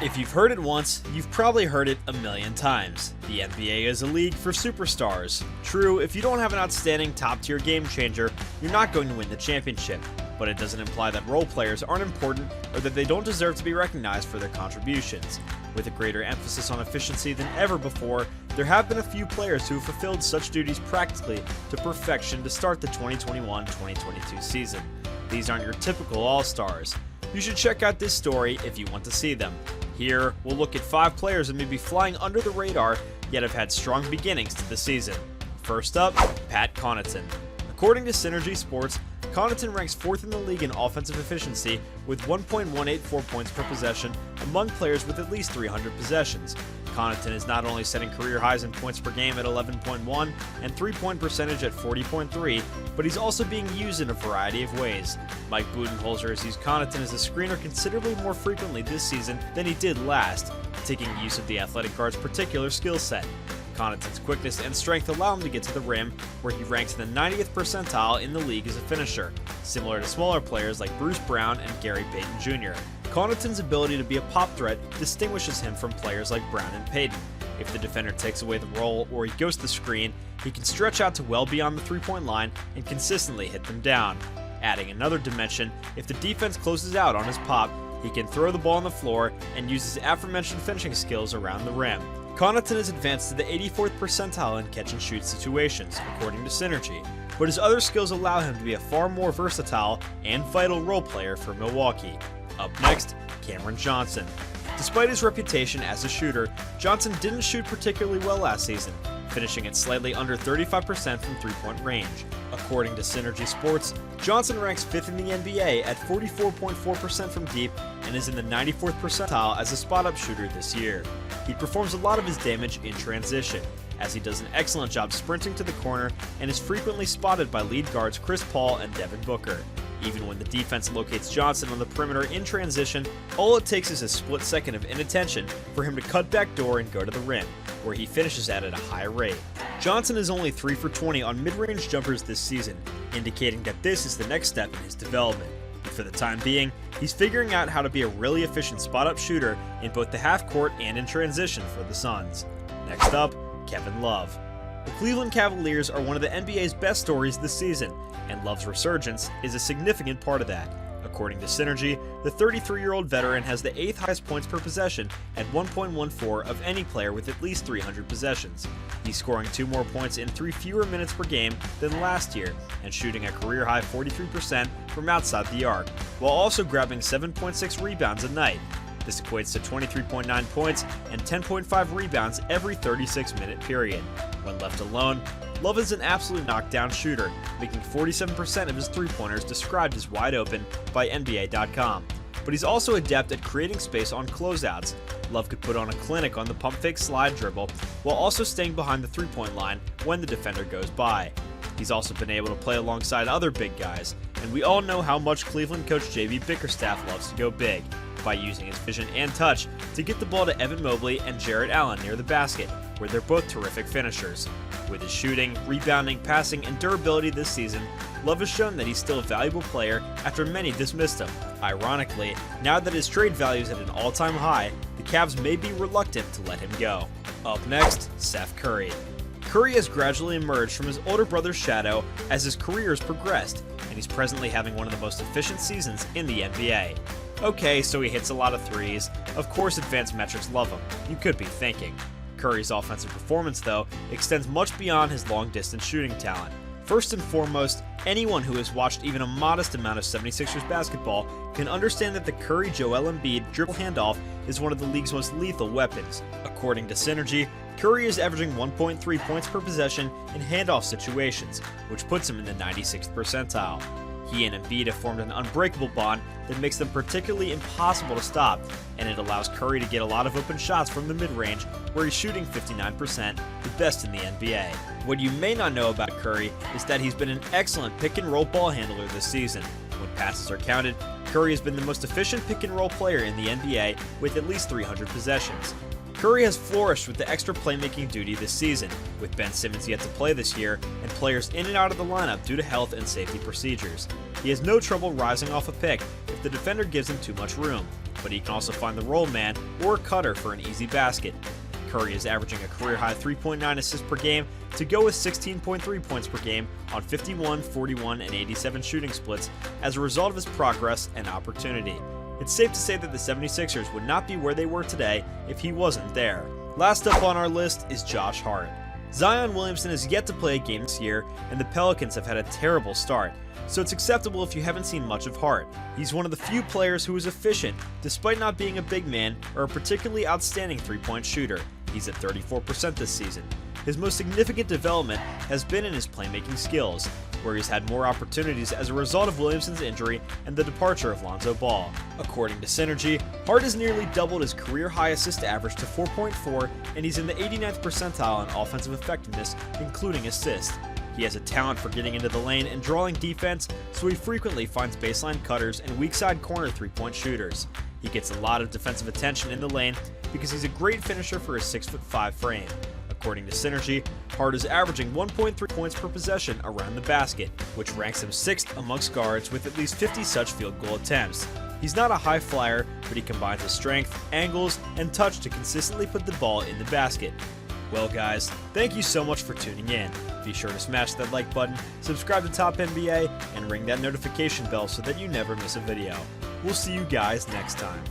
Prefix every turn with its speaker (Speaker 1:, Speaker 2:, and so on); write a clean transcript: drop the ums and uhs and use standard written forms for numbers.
Speaker 1: If you've heard it once, you've probably heard it a million times. The NBA is a league for superstars. True, if you don't have an outstanding top-tier game changer, you're not going to win the championship. But it doesn't imply that role players aren't important or that they don't deserve to be recognized for their contributions. With a greater emphasis on efficiency than ever before, there have been a few players who have fulfilled such duties practically to perfection to start the 2021-2022 season. These aren't your typical all-stars. You should check out this story if you want to see them. Here, we'll look at 5 players that may be flying under the radar, yet have had strong beginnings to the season. First up, Pat Connaughton. According to Synergy Sports, Connaughton ranks 4th in the league in offensive efficiency with 1.184 points per possession among players with at least 300 possessions. Connaughton is not only setting career highs in points per game at 11.1 and 3-point percentage at 40.3, but he's also being used in a variety of ways. Mike Budenholzer has used Connaughton as a screener considerably more frequently this season than he did last, taking use of the athletic guard's particular skill set. Connaughton's quickness and strength allow him to get to the rim, where he ranks in the 90th percentile in the league as a finisher, similar to smaller players like Bruce Brown and Gary Payton Jr. Connaughton's ability to be a pop threat distinguishes him from players like Brown and Payton. If the defender takes away the roll or he goes to the screen, he can stretch out to well beyond the three-point line and consistently hit them down. Adding another dimension, if the defense closes out on his pop, he can throw the ball on the floor and use his aforementioned finishing skills around the rim. Connaughton has advanced to the 84th percentile in catch-and-shoot situations, according to Synergy, but his other skills allow him to be a far more versatile and vital role player for Milwaukee. Up next, Cameron Johnson. Despite his reputation as a shooter, Johnson didn't shoot particularly well last season, finishing at slightly under 35% from three-point range. According to Synergy Sports, Johnson ranks 5th in the NBA at 44.4% from deep and is in the 94th percentile as a spot-up shooter this year. He performs a lot of his damage in transition, as he does an excellent job sprinting to the corner and is frequently spotted by lead guards Chris Paul and Devin Booker. Even when the defense locates Johnson on the perimeter in transition, all it takes is a split second of inattention for him to cut back door and go to the rim, where he finishes at a high rate. Johnson is only 3 for 20 on mid-range jumpers this season, indicating that this is the next step in his development. But for the time being, he's figuring out how to be a really efficient spot-up shooter in both the half-court and in transition for the Suns. Next up, Kevin Love. The Cleveland Cavaliers are one of the NBA's best stories this season, and Love's resurgence is a significant part of that. According to Synergy, the 33-year-old veteran has the 8th highest points per possession at 1.14 of any player with at least 300 possessions. He's scoring 2 more points in 3 fewer minutes per game than last year and shooting a career-high 43% from outside the arc, while also grabbing 7.6 rebounds a night. This equates to 23.9 points and 10.5 rebounds every 36-minute period. When left alone, Love is an absolute knockdown shooter, making 47% of his three-pointers described as wide open by NBA.com. But he's also adept at creating space on closeouts. Love could put on a clinic on the pump-fake slide dribble, while also staying behind the three-point line when the defender goes by. He's also been able to play alongside other big guys, and we all know how much Cleveland coach J.B. Bickerstaff loves to go big, by using his vision and touch to get the ball to Evan Mobley and Jarrett Allen near the basket, where they're both terrific finishers. With his shooting, rebounding, passing, and durability this season, Love has shown that he's still a valuable player after many dismissed him. Ironically, now that his trade value is at an all-time high, the Cavs may be reluctant to let him go. Up next, Seth Curry. Curry has gradually emerged from his older brother's shadow as his career has progressed, and he's presently having one of the most efficient seasons in the NBA. Okay, so he hits a lot of threes. Of course advanced metrics love him, you could be thinking. Curry's offensive performance, though, extends much beyond his long-distance shooting talent. First and foremost, anyone who has watched even a modest amount of 76ers basketball can understand that the Curry-Joel Embiid dribble handoff is one of the league's most lethal weapons. According to Synergy, Curry is averaging 1.3 points per possession in handoff situations, which puts him in the 96th percentile. He and Embiid have formed an unbreakable bond that makes them particularly impossible to stop, and it allows Curry to get a lot of open shots from the mid-range, where he's shooting 59%, the best in the NBA. What you may not know about Curry is that he's been an excellent pick-and-roll ball handler this season. When passes are counted, Curry has been the most efficient pick-and-roll player in the NBA with at least 300 possessions. Curry has flourished with the extra playmaking duty this season, with Ben Simmons yet to play this year and players in and out of the lineup due to health and safety procedures. He has no trouble rising off a pick if the defender gives him too much room. but he can also find the roll man or cutter for an easy basket. Curry is averaging a career-high 3.9 assists per game to go with 16.3 points per game on 51, 41, and 87 shooting splits as a result of his progress and opportunity. It's safe to say that the 76ers would not be where they were today if he wasn't there. Last up on our list is Josh Hart. Zion Williamson has yet to play a game this year, and the Pelicans have had a terrible start, so it's acceptable if you haven't seen much of Hart. He's one of the few players who is efficient, despite not being a big man or a particularly outstanding three-point shooter. He's at 34% this season. His most significant development has been in his playmaking skills, where he's had more opportunities as a result of Williamson's injury and the departure of Lonzo Ball. According to Synergy, Hart has nearly doubled his career-high assist average to 4.4, and he's in the 89th percentile in offensive effectiveness, including assists. He has a talent for getting into the lane and drawing defense, so he frequently finds baseline cutters and weak side corner three-point shooters. He gets a lot of defensive attention in the lane because he's a great finisher for his 6'5" frame. According to Synergy, Hart is averaging 1.3 points per possession around the basket, which ranks him 6th amongst guards with at least 50 such field goal attempts. He's not a high flyer, but he combines his strength, angles, and touch to consistently put the ball in the basket. Well guys, thank you so much for tuning in. Be sure to smash that like button, subscribe to Top NBA, and ring that notification bell so that you never miss a video. We'll see you guys next time.